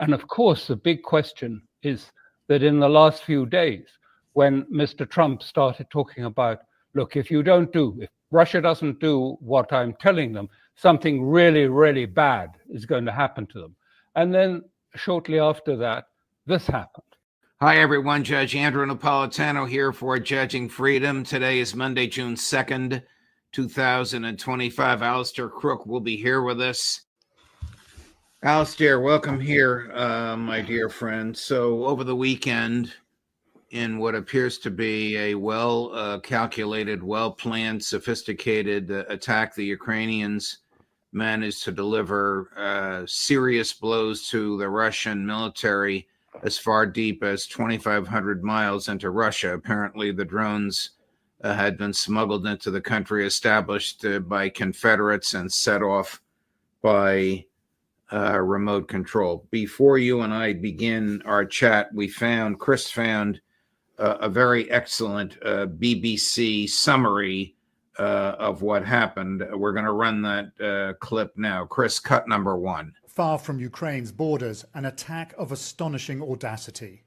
And of course, the big question is that in the last few days, when Mr. Trump started talking about, look, if Russia doesn't do what I'm telling them, something really, really bad is going to happen to them. And then shortly after that, this happened. Hi, everyone. Judge Andrew Napolitano here for Judging Freedom. Today is Monday, June 2nd, 2025. Alistair Crook will be here with us. Alistair, welcome here, my dear friend. So over the weekend, in what appears to be a well-calculated, well-planned, sophisticated attack, the Ukrainians managed to deliver serious blows to the Russian military as far deep as 2,500 miles into Russia. Apparently, the drones had been smuggled into the country, established by Confederates and set off by remote control. Before you and I begin our chat, Chris found a very excellent BBC summary of what happened. We're going to run that clip now. Chris, cut number 1. Far from Ukraine's borders, an attack of astonishing audacity.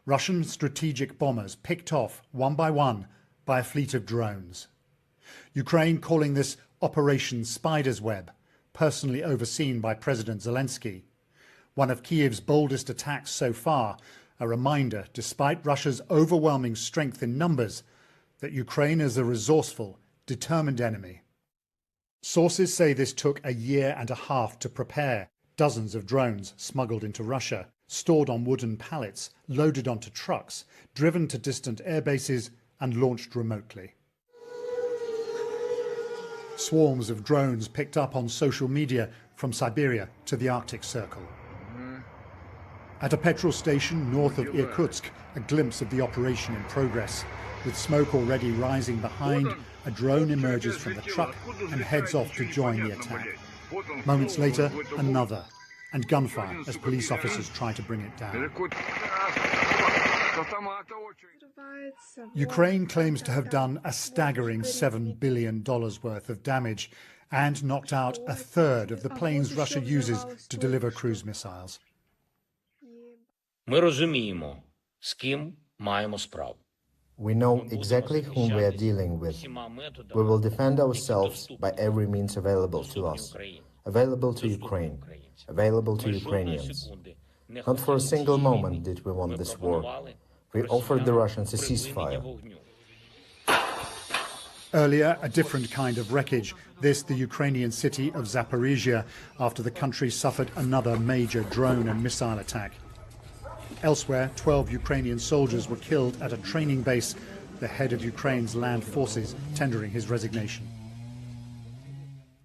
Russian strategic bombers picked off one by one by a fleet of drones. Ukraine calling this Operation Spider's Web, personally overseen by President Zelensky. One of Kiev's boldest attacks so far, a reminder, despite Russia's overwhelming strength in numbers, that Ukraine is a resourceful, determined enemy. Sources say this took a year and a half to prepare. Dozens of drones smuggled into Russia, stored on wooden pallets, loaded onto trucks, driven to distant air bases and launched remotely. Swarms of drones picked up on social media from Siberia to the Arctic Circle. At a petrol station north of Irkutsk, a glimpse of the operation in progress. With smoke already rising behind, a drone emerges from the truck and heads off to join the attack. Moments later, another, and gunfire as police officers try to bring it down. Ukraine claims to have done a staggering $7 billion worth of damage and knocked out a third of the planes Russia uses to deliver cruise missiles. We know exactly whom we are dealing with. We will defend ourselves by every means available to us, available to Ukraine, available to Ukrainians. Not for a single moment did we want this war. We offered the Russians a ceasefire. Earlier, a different kind of wreckage, this the Ukrainian city of Zaporizhia, after the country suffered another major drone and missile attack. Elsewhere, 12 Ukrainian soldiers were killed at a training base, the head of Ukraine's land forces tendering his resignation.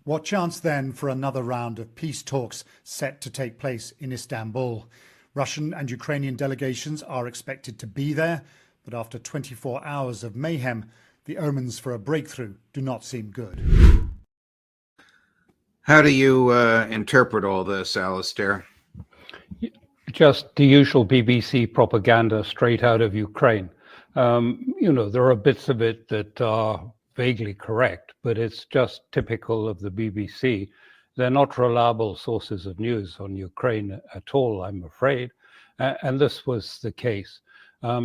What chance then for another round of peace talks set to take place in Istanbul? Russian and Ukrainian delegations are expected to be there, but after 24 hours of mayhem, the omens for a breakthrough do not seem good. How do you interpret all this, Alistair? Just the usual BBC propaganda straight out of Ukraine. There are bits of it that are vaguely correct, but it's just typical of the BBC. They're not reliable sources of news on Ukraine at all, I'm afraid. And this was the case.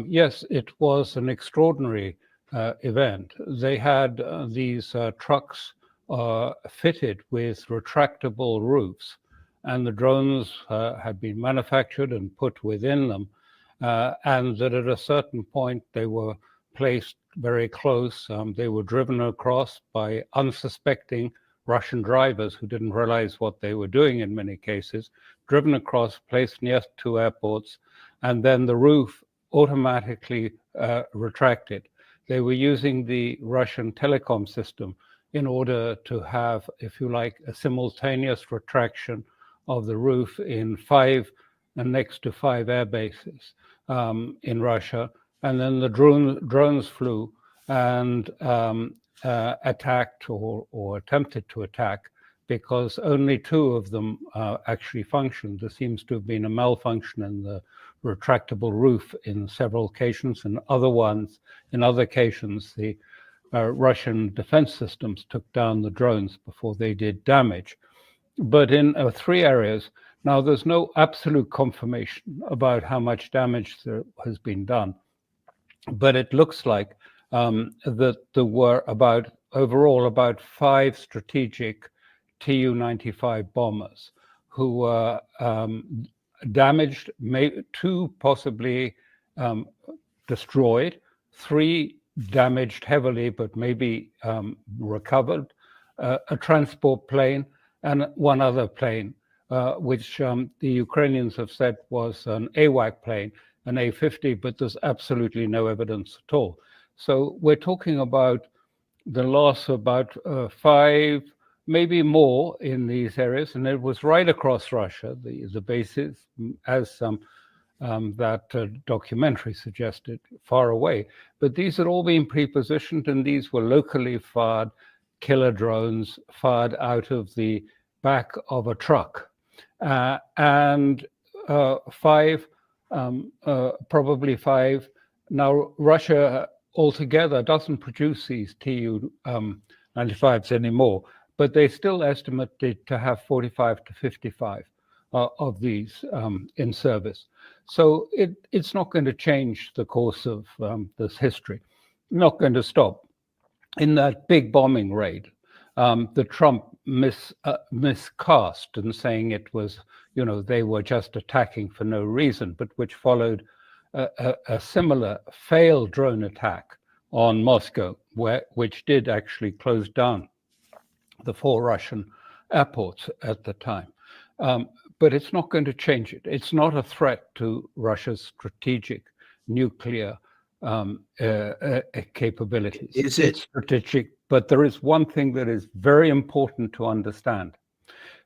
Yes, it was an extraordinary event. They had these trucks fitted with retractable roofs, and the drones had been manufactured and put within them, and that at a certain point they were placed very close. They were driven across by unsuspecting Russian drivers who didn't realize what they were doing in many cases, driven across, placed near to airports, and then the roof automatically retracted. They were using the Russian telecom system in order to have, if you like, a simultaneous retraction of the roof in 5 and next to 5 air bases in Russia. And then the drones flew and attacked or attempted to attack, because only 2 of them actually functioned. There seems to have been a malfunction in the retractable roof in several occasions, and in other occasions, the Russian defense systems took down the drones before they did damage. But in 3 areas, Now, there's no absolute confirmation about how much damage there has been done, but it looks like that there were overall about 5 strategic Tu-95 bombers who were damaged, 2 possibly destroyed, 3 damaged heavily but maybe recovered, a transport plane, and 1 other plane, which the Ukrainians have said was an AWAC plane, an A-50, but there's absolutely no evidence at all. So we're talking about the loss of about 5, maybe more in these areas, and it was right across Russia, the bases, as that documentary suggested, far away. But these had all been pre-positioned, and these were locally fired killer drones fired out of the back of a truck. And 5, probably 5. Now, Russia altogether doesn't produce these Tu-95s anymore, but they still estimated to have 45 to 55 of these in service. So it's not going to change the course of this history, not going to stop. In that big bombing raid, the Trump miscast and saying it was, they were just attacking for no reason, but which followed a similar failed drone attack on Moscow, which did actually close down the 4 Russian airports at the time. But it's not going to change it. It's not a threat to Russia's strategic nuclear capabilities. Is it? It's strategic, but there is one thing that is very important to understand,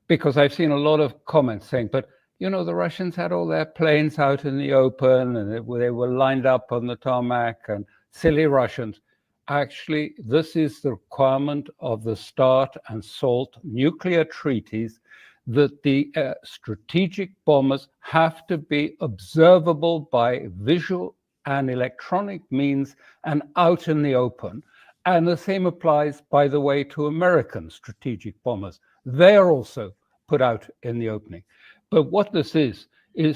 because I've seen a lot of comments saying, but the Russians had all their planes out in the open and they were lined up on the tarmac, and silly Russians. Actually, this is the requirement of the START and SALT nuclear treaties, that the strategic bombers have to be observable by visual and electronic means and out in the open. And the same applies, by the way, to American strategic bombers. They are also put out in the opening. But what this is we're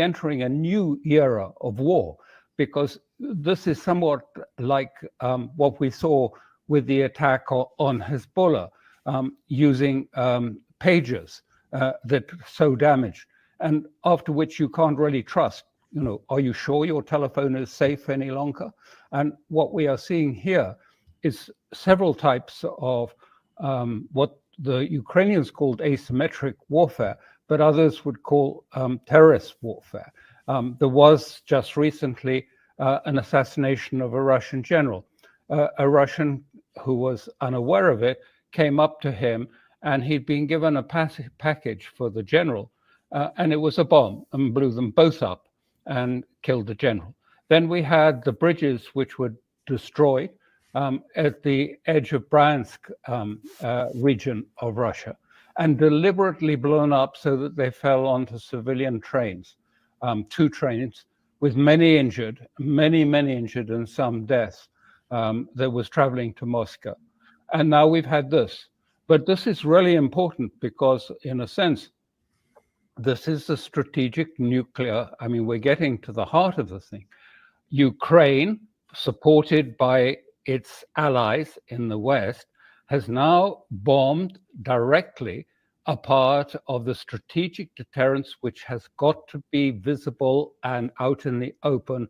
entering a new era of war, because this is somewhat like what we saw with the attack on Hezbollah, using pagers that so damaged, and after which you can't really trust. Are you sure your telephone is safe any longer? And what we are seeing here is several types of what the Ukrainians called asymmetric warfare, but others would call terrorist warfare. There was just recently an assassination of a Russian general. A Russian who was unaware of it came up to him, and he'd been given a package for the general, and it was a bomb, and blew them both up and killed the general. Then we had the bridges which were destroyed at the edge of Bryansk region of Russia, and deliberately blown up so that they fell onto civilian trains, 2 trains with many injured, many injured, and some deaths, that was traveling to Moscow. And now we've had this. But this is really important because, in a sense, this is the strategic nuclear. We're getting to the heart of the thing. Ukraine, supported by its allies in the West, has now bombed directly a part of the strategic deterrence which has got to be visible and out in the open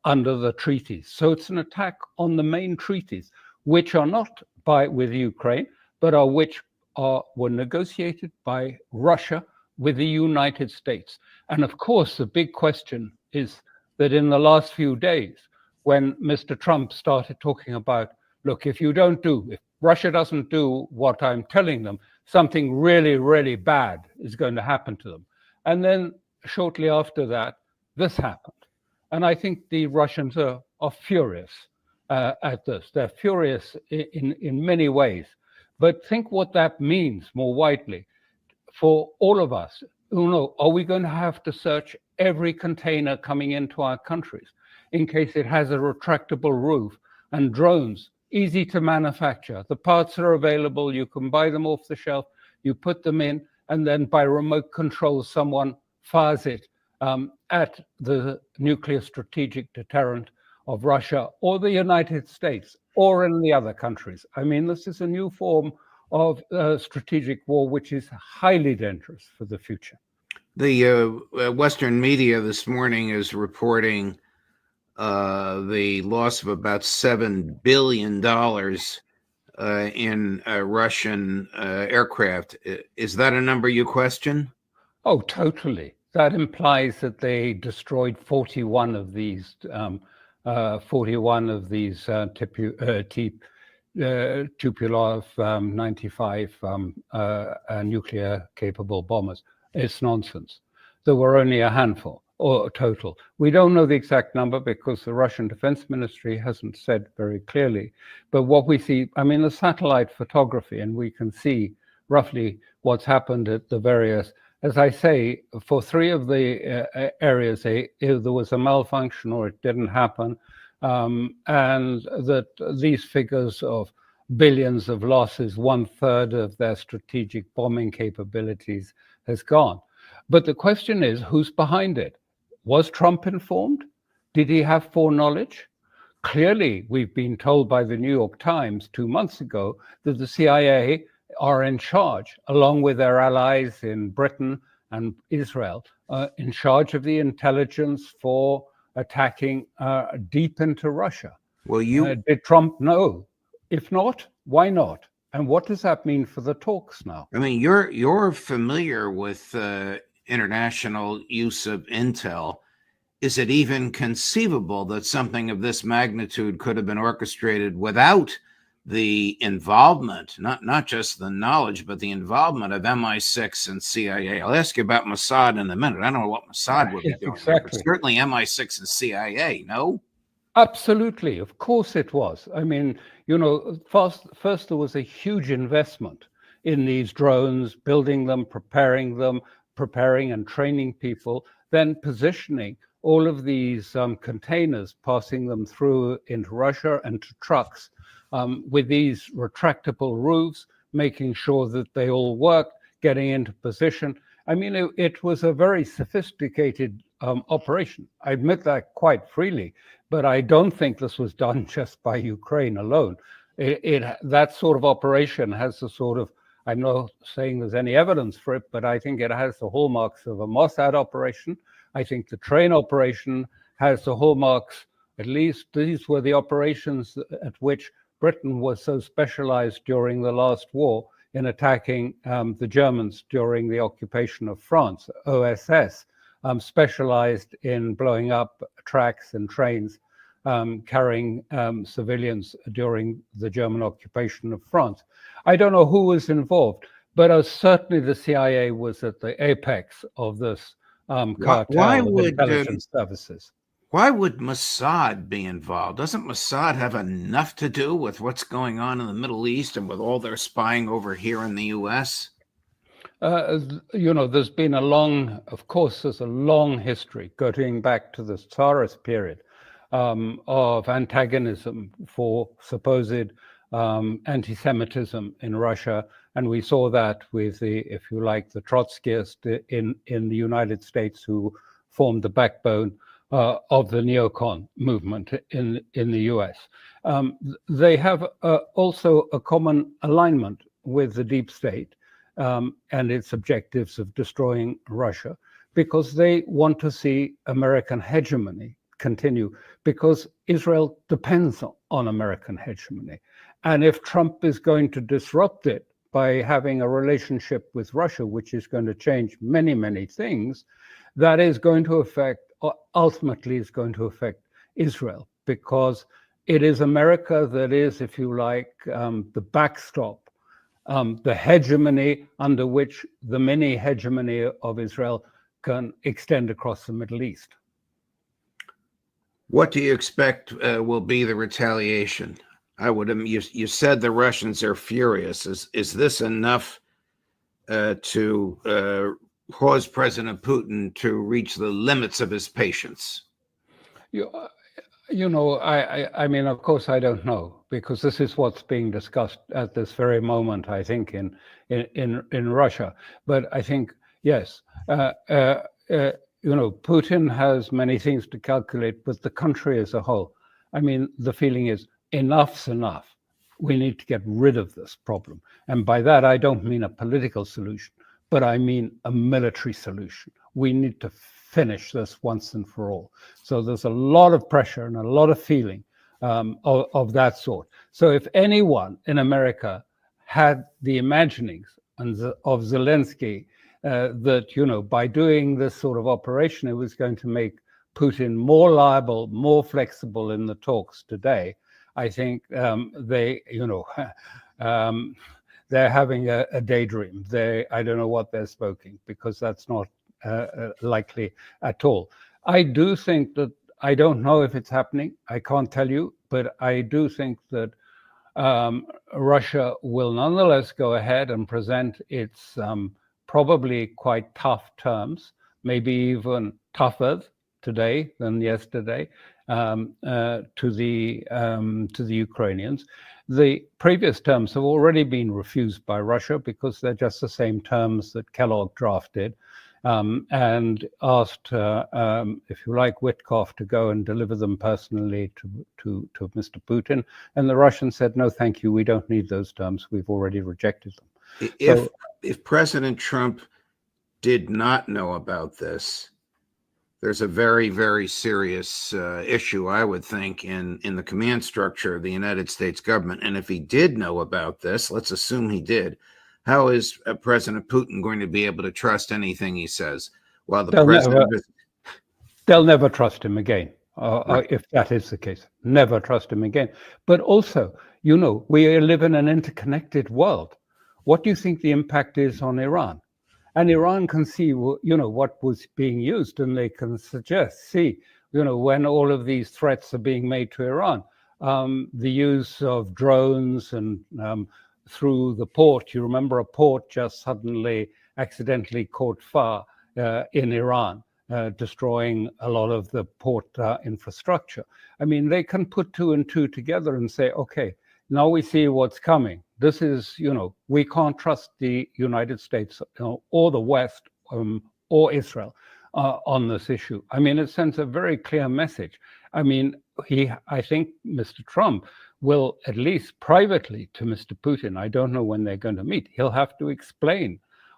under the treaties. So it's an attack on the main treaties, which are not with Ukraine, but were negotiated by Russia with the United States. And of course, the big question is that in the last few days, when Mr. Trump started talking about, look, if Russia doesn't do what I'm telling them, something really, really bad is going to happen to them. And then shortly after that, this happened. And I think the Russians are furious at this. They're furious in many ways. But think what that means more widely for all of us. Are we going to have to search every container coming into our countries in case it has a retractable roof, and drones, easy to manufacture? The parts are available. You can buy them off the shelf. You put them in, and then by remote control, someone fires it at the nuclear strategic deterrent of Russia or the United States or in the other countries. I mean, this is a new form of strategic war, which is highly dangerous for the future. The Western media this morning is reporting the loss of about $7 billion in Russian aircraft. Is that a number you question? Oh, totally. That implies that they destroyed 41 of these Tupolev 95 nuclear capable bombers. It's nonsense. There were only a handful or total. We don't know the exact number because the Russian Defense Ministry hasn't said very clearly. But what we see, I mean, the satellite photography, and we can see roughly what's happened at the various, as I say, for 3 of the areas, there was a malfunction or it didn't happen. And that these figures of billions of losses, 1/3 of their strategic bombing capabilities has gone. But the question is, who's behind it? Was Trump informed? Did he have foreknowledge? Clearly, we've been told by the New York Times 2 months ago that the CIA are in charge, along with their allies in Britain and Israel, in charge of the intelligence for attacking deep into Russia. Well, did Trump know? If not, why not? And what does that mean for the talks now? I mean, you're familiar with international use of intel. Is it even conceivable that something of this magnitude could have been orchestrated without the involvement, not just the knowledge, but the involvement of MI6 and CIA? I'll ask you about Mossad in a minute. I don't know what Mossad would be doing, exactly. but certainly MI6 and CIA, no? Absolutely, of course it was. I mean, you know, first there was a huge investment in these drones, building them, preparing and training people, then positioning all of these containers, passing them through into Russia and to trucks with these retractable roofs, making sure that they all worked, getting into position. I mean, it was a very sophisticated operation. I admit that quite freely, but I don't think this was done just by Ukraine alone. That sort of operation has the sort of, I'm not saying there's any evidence for it, but I think it has the hallmarks of a Mossad operation. I think the train operation has the hallmarks, at least these were the operations at which Britain was so specialized during the last war in attacking the Germans during the occupation of France. OSS specialized in blowing up tracks and trains carrying civilians during the German occupation of France. I don't know who was involved, but certainly the CIA was at the apex of this cartel of intelligence services. Why would Mossad be involved? Doesn't Mossad have enough to do with what's going on in the Middle East and with all their spying over here in the U.S.? You know, there's been there's a long history going back to the Tsarist period of antagonism for supposed anti-Semitism in Russia. And we saw that with the Trotskyists in the United States who formed the backbone of the neocon movement in the US. They have also a common alignment with the deep state and its objectives of destroying Russia, because they want to see American hegemony continue, because Israel depends on American hegemony. And if Trump is going to disrupt it by having a relationship with Russia, which is going to change many, many things, that is going to ultimately is going to affect Israel, because it is America that is, if you like, the backstop, the hegemony under which the mini hegemony of Israel can extend across the Middle East. What do you expect will be the retaliation? You said the Russians are furious. Is this enough to cause President Putin to reach the limits of his patience? You know, I mean, of course, I don't know, because this is what's being discussed at this very moment, I think, in Russia. But I think, yes, Putin has many things to calculate, but the country as a whole, I mean, the feeling is enough's enough. We need to get rid of this problem. And by that, I don't mean a political solution, but I mean a military solution. We need to finish this once and for all. So there's a lot of pressure and a lot of feeling of that sort. So if anyone in America had the imaginings of Zelensky that, by doing this sort of operation, it was going to make Putin more liable, more flexible in the talks today, I think they're having a daydream. I don't know what they're smoking, because that's not likely at all. I do think that, I don't know if it's happening, I can't tell you, but I do think that Russia will nonetheless go ahead and present its probably quite tough terms, maybe even tougher today than yesterday, to the Ukrainians. The previous terms have already been refused by Russia because they're just the same terms that Kellogg drafted, and asked, if you like, Witkoff to go and deliver them personally to Mr. Putin. And the Russians said, no, thank you, we don't need those terms. We've already rejected them. If President Trump did not know about this, there's a very, very serious issue, I would think, in the command structure of the United States government. And if he did know about this, let's assume he did, how is President Putin going to be able to trust anything he says? While they'll never trust him again, if that is the case. Never trust him again. But also, we live in an interconnected world. What do you think the impact is on Iran? And Iran can see, what was being used, and they can suggest, when all of these threats are being made to Iran, the use of drones and through the port. You remember a port just suddenly accidentally caught fire in Iran, destroying a lot of the port infrastructure. I mean, they can put two and two together and say, okay, now we see what's coming. This is, we can't trust the United States or the West or Israel on this issue. I mean, it sends a very clear message. I mean, I think Mr. Trump will, at least privately to Mr. Putin, I don't know when they're going to meet, he'll have to explain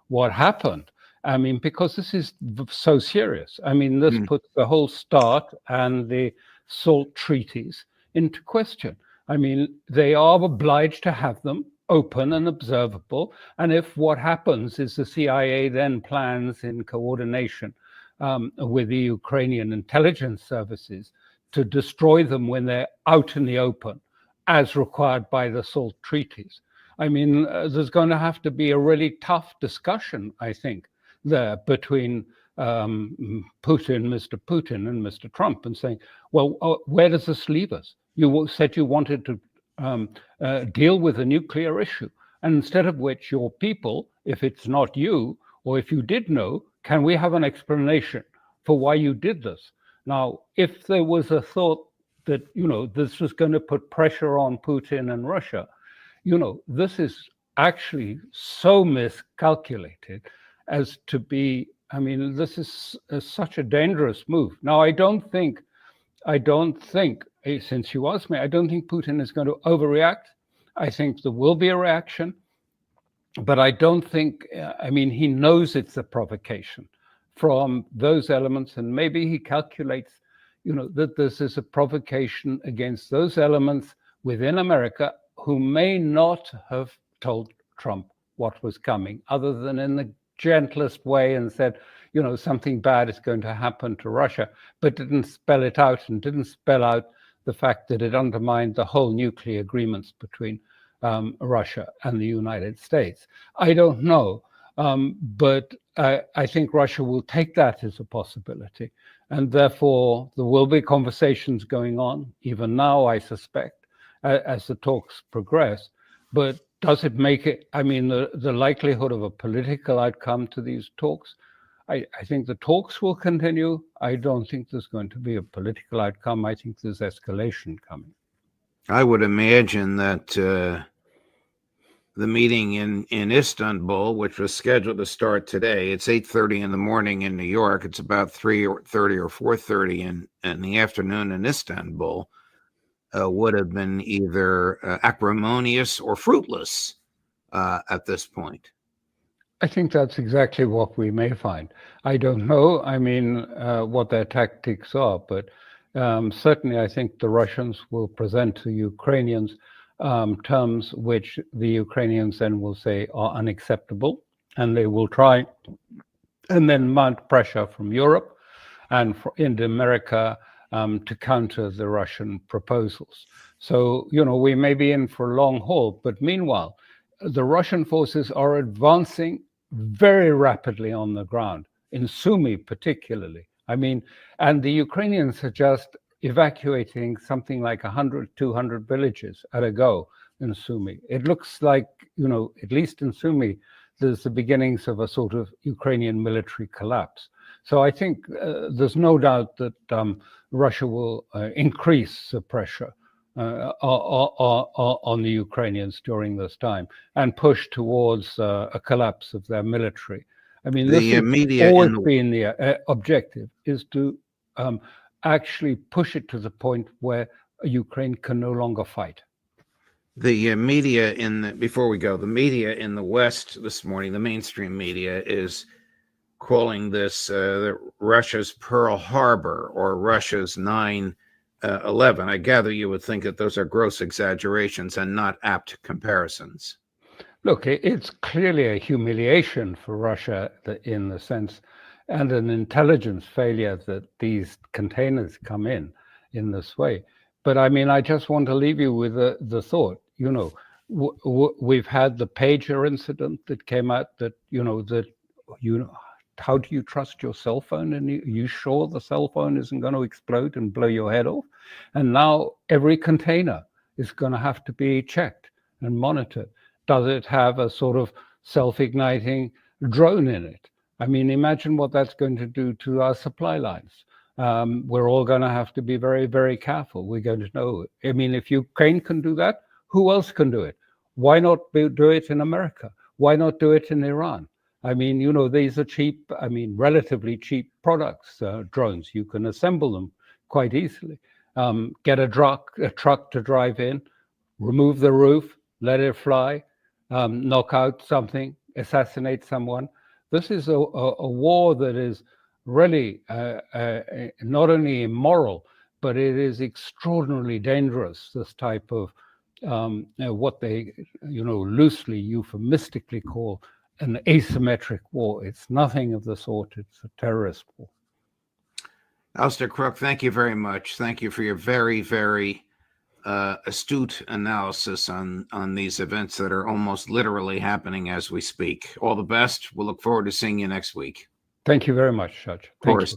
what happened. I mean, because this is so serious. I mean, this puts the whole START and the SALT treaties into question. I mean, they are obliged to have them open and observable. And if what happens is the CIA then plans in coordination with the Ukrainian intelligence services to destroy them when they're out in the open, as required by the SALT treaties, I mean, there's going to have to be a really tough discussion, I think, there between Mr. Putin and Mr. Trump, and saying, well, where does this leave us? You said you wanted to deal with a nuclear issue, and instead of which your people, if it's not you, or if you did know, can we have an explanation for why you did this? Now, if there was a thought that, this was going to put pressure on Putin and Russia, this is actually so miscalculated as to be, I mean, this is such a dangerous move. Now, I don't think, since you asked me, I don't think Putin is going to overreact. I think there will be a reaction, but I don't think, he knows it's a provocation from those elements, and maybe he calculates, that this is a provocation against those elements within America who may not have told Trump what was coming, other than in the gentlest way, and said, something bad is going to happen to Russia, but didn't spell it out, and didn't spell out the fact that it undermined the whole nuclear agreements between Russia and the United States. I don't know, but I think Russia will take that as a possibility. And therefore, there will be conversations going on, even now, I suspect, as the talks progress. But does it make it, the likelihood of a political outcome to these talks? I think the talks will continue. I don't think there's going to be a political outcome. I think there's escalation coming. I would imagine that the meeting in Istanbul, which was scheduled to start today, it's 8:30 in the morning in New York. It's about 3:30 or 4:30 in the afternoon in Istanbul, would have been either acrimonious or fruitless at this point. I think that's exactly what we may find. I don't know, I mean, what their tactics are, but certainly I think the Russians will present to Ukrainians terms which the Ukrainians then will say are unacceptable, and they will try and then mount pressure from Europe and in America to counter the Russian proposals. So, we may be in for a long haul, but meanwhile, the Russian forces are advancing very rapidly on the ground, in Sumy particularly. I mean, and the Ukrainians are just evacuating something like 100, 200 villages at a go in Sumy. It looks like, at least in Sumy, there's the beginnings of a sort of Ukrainian military collapse. So I think there's no doubt that Russia will increase the pressure on the Ukrainians during this time and push towards a collapse of their military. I mean, this has always been the objective, is to actually push it to the point where Ukraine can no longer fight. The media before we go, the media in the West this morning, the mainstream media, is calling this Russia's Pearl Harbor or Russia's 9/11. I gather you would think that those are gross exaggerations and not apt comparisons. Look, it's clearly a humiliation for Russia in the sense, and an intelligence failure that these containers come in this way. But I mean, I just want to leave you with the thought, we've had the pager incident that came out that, how do you trust your cell phone? And you sure the cell phone isn't going to explode and blow your head off? And now every container is going to have to be checked and monitored. Does it have a sort of self-igniting drone in it? I mean, imagine what that's going to do to our supply lines. We're all going to have to be very, very careful. We're going to know. I mean, if Ukraine can do that, who else can do it? Why not do it in America? Why not do it in Iran? I mean, these are cheap, relatively cheap products, drones. You can assemble them quite easily. Get a truck to drive in, remove the roof, let it fly, knock out something, assassinate someone. This is a war that is really not only immoral, but it is extraordinarily dangerous, this type of what they, loosely, euphemistically call an asymmetric war. It's nothing of the sort. It's a terrorist war. Alistair Crook, thank you very much. Thank you for your very, very astute analysis on these events that are almost literally happening as we speak. All the best. We'll look forward to seeing you next week. Thank you very much, Judge. Thank you.